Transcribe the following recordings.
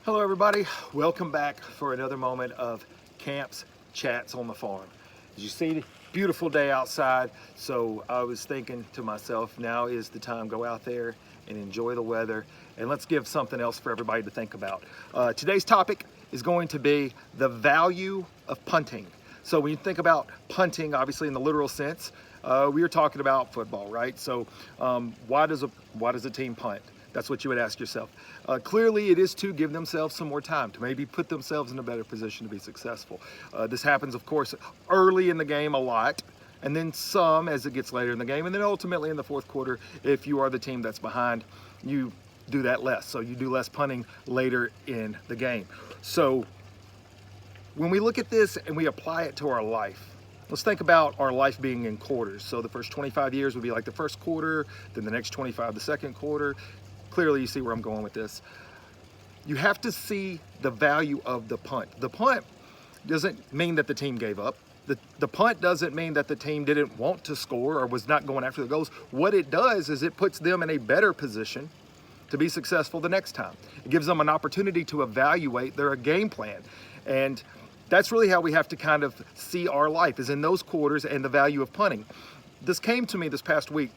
Hello everybody, welcome back for another moment of Camps Chats on the Farm. As you see, beautiful day outside, so I was thinking to myself, now is the time, go out there and enjoy the weather, and let's give something else for everybody to think about. Today's topic is going to be the value of punting. So when you think about punting, obviously in the literal sense, we are talking about football, right? So why does a team punt? That's what you would ask yourself. Clearly, it is to give themselves some more time, to maybe put themselves in a better position to be successful. This happens, of course, early in the game a lot, and then some as it gets later in the game, and then ultimately in the fourth quarter, if you are the team that's behind, you do that less. So you do less punting later in the game. So when we look at this and we apply it to our life, let's think about our life being in quarters. So the first 25 years would be like the first quarter, then the next 25, the second quarter. Clearly you see where I'm going with this. You have to see the value of the punt. The punt doesn't mean that the team gave up. The punt doesn't mean that the team didn't want to score or was not going after the goals. What it does is it puts them in a better position to be successful the next time. It gives them an opportunity to evaluate their game plan. And that's really how we have to kind of see our life, is in those quarters and the value of punting. This came to me this past week.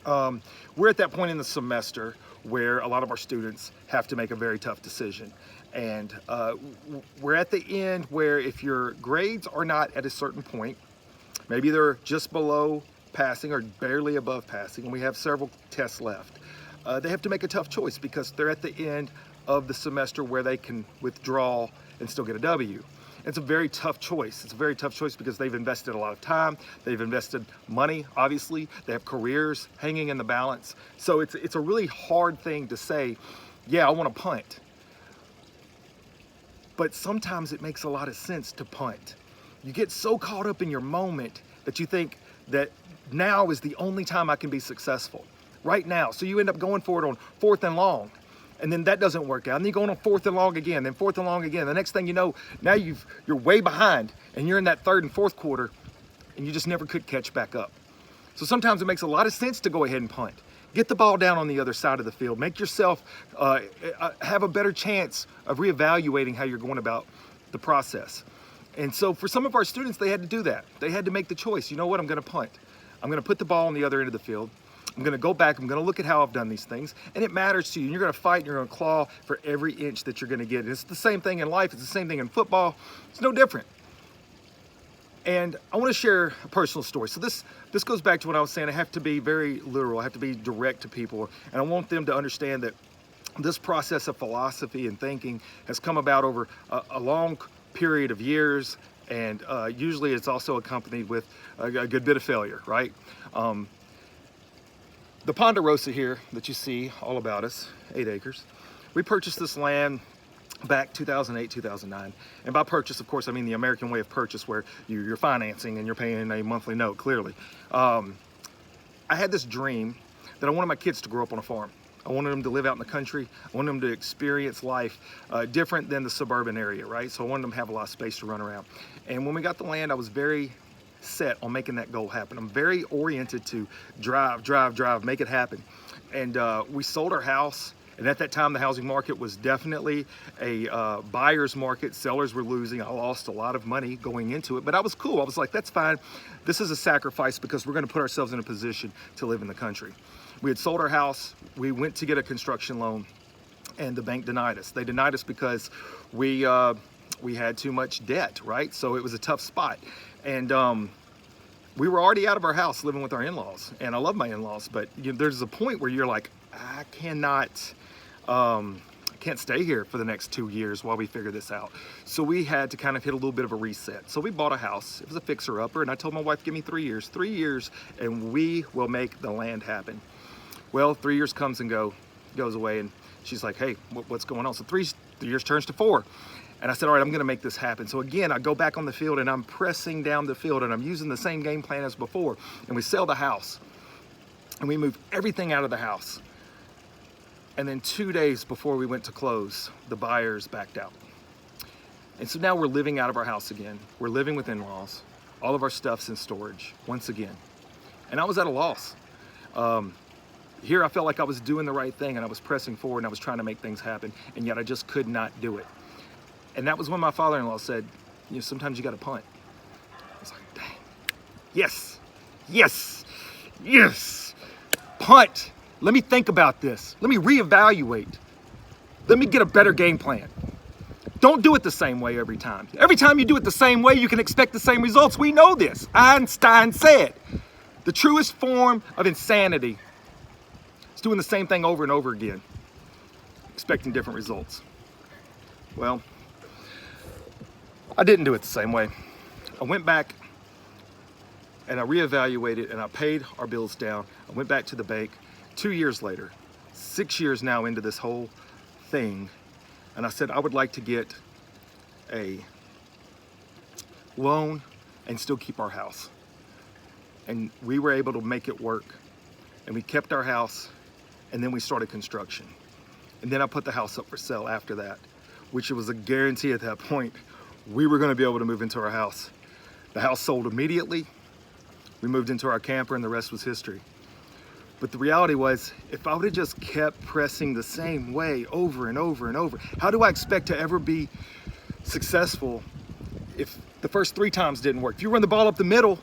We're at that point in the semester where a lot of our students have to make a very tough decision. And we're at the end where if your grades are not at a certain point, maybe they're just below passing or barely above passing, and we have several tests left, they have to make a tough choice because they're at the end of the semester where they can withdraw and still get a W. It's a very tough choice. It's a very tough choice because they've invested a lot of time. They've invested money, obviously. They have careers hanging in the balance. So it's a really hard thing to say, yeah, I want to punt. But sometimes it makes a lot of sense to punt. You get so caught up in your moment that you think that now is the only time I can be successful. Right now. So you end up going for it on 4th and long. And then that doesn't work out. And then you go on 4th and long again, then 4th and long again. The next thing you know, now you're way behind and you're in that 3rd and 4th quarter and you just never could catch back up. So sometimes it makes a lot of sense to go ahead and punt. Get the ball down on the other side of the field. Make yourself have a better chance of reevaluating how you're going about the process. And so for some of our students, they had to do that. They had to make the choice. You know what? I'm going to punt. I'm going to put the ball on the other end of the field. I'm going to go back, I'm going to look at how I've done these things, and it matters to you. And you're going to fight, and you're going to claw for every inch that you're going to get. And it's the same thing in life. It's the same thing in football. It's no different. And I want to share a personal story. So this goes back to what I was saying. I have to be very literal. I have to be direct to people. And I want them to understand that this process of philosophy and thinking has come about over a long period of years. And usually it's also accompanied with a good bit of failure, right? The Ponderosa here that you see all about us, 8 acres, we purchased this land back 2008, 2009. And by purchase, of course, I mean the American way of purchase where you're financing and you're paying a monthly note, clearly. I had this dream that I wanted my kids to grow up on a farm. I wanted them to live out in the country. I wanted them to experience life different than the suburban area, right? So I wanted them to have a lot of space to run around. And when we got the land, I was very set on making that goal happen. I'm very oriented to drive, make it happen. And we sold our house. And at that time, the housing market was definitely a buyer's market. Sellers were losing. I lost a lot of money going into it, but I was cool. I was like, that's fine. This is a sacrifice because we're going to put ourselves in a position to live in the country. We had sold our house. We went to get a construction loan and the bank denied us. They denied us because we had too much debt, right? So it was a tough spot. And we were already out of our house living with our in-laws. And I love my in-laws, but there's a point where you're like, I can't stay here for the next 2 years while we figure this out. So we had to kind of hit a little bit of a reset. So we bought a house. It was a fixer-upper, and I told my wife, give me 3 years. 3 years, and we will make the land happen. Well, 3 years comes and goes away, and she's like, hey, what's going on? So 3 years turns to 4. And I said, all right, I'm going to make this happen. So again, I go back on the field and I'm pressing down the field and I'm using the same game plan as before. And we sell the house and we move everything out of the house. And then 2 days before we went to close, the buyers backed out. And so now we're living out of our house again. We're living with in-laws. All of our stuff's in storage once again. And I was at a loss. Here I felt like I was doing the right thing and I was pressing forward and I was trying to make things happen, and yet I just could not do it. And that was when my father-in-law said, sometimes you got to punt. I was like, dang, yes, yes, yes, punt. Let me think about this. Let me reevaluate. Let me get a better game plan. Don't do it the same way every time. Every time you do it the same way, you can expect the same results. We know this. Einstein said, the truest form of insanity is doing the same thing over and over again, expecting different results. Well, I didn't do it the same way. I went back and I reevaluated and I paid our bills down. I went back to the bank 2 years later, 6 years now into this whole thing. And I said, I would like to get a loan and still keep our house. And we were able to make it work. And we kept our house, and then we started construction. And then I put the house up for sale after that, which was a guarantee at that point we were going to be able to move into our house. The house sold immediately. We moved into our camper, and the rest was history. But the reality was, if I would have just kept pressing the same way over and over and over, how do I expect to ever be successful if the first 3 times didn't work? If you run the ball up the middle,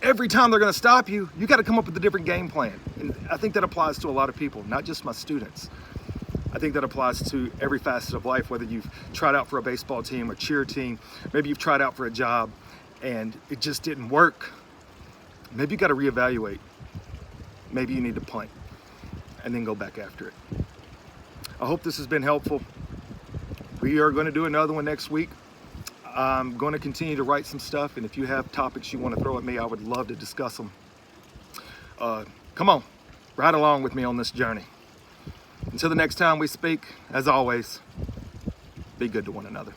every time they're going to stop you, you got to come up with a different game plan. And I think that applies to a lot of people, not just my students. I think that applies to every facet of life, whether you've tried out for a baseball team, a cheer team, maybe you've tried out for a job and it just didn't work. Maybe you got to reevaluate. Maybe you need to punt and then go back after it. I hope this has been helpful. We are going to do another one next week. I'm going to continue to write some stuff, and if you have topics you want to throw at me, I would love to discuss them. Come on, ride along with me on this journey. Until the next time we speak, as always, be good to one another.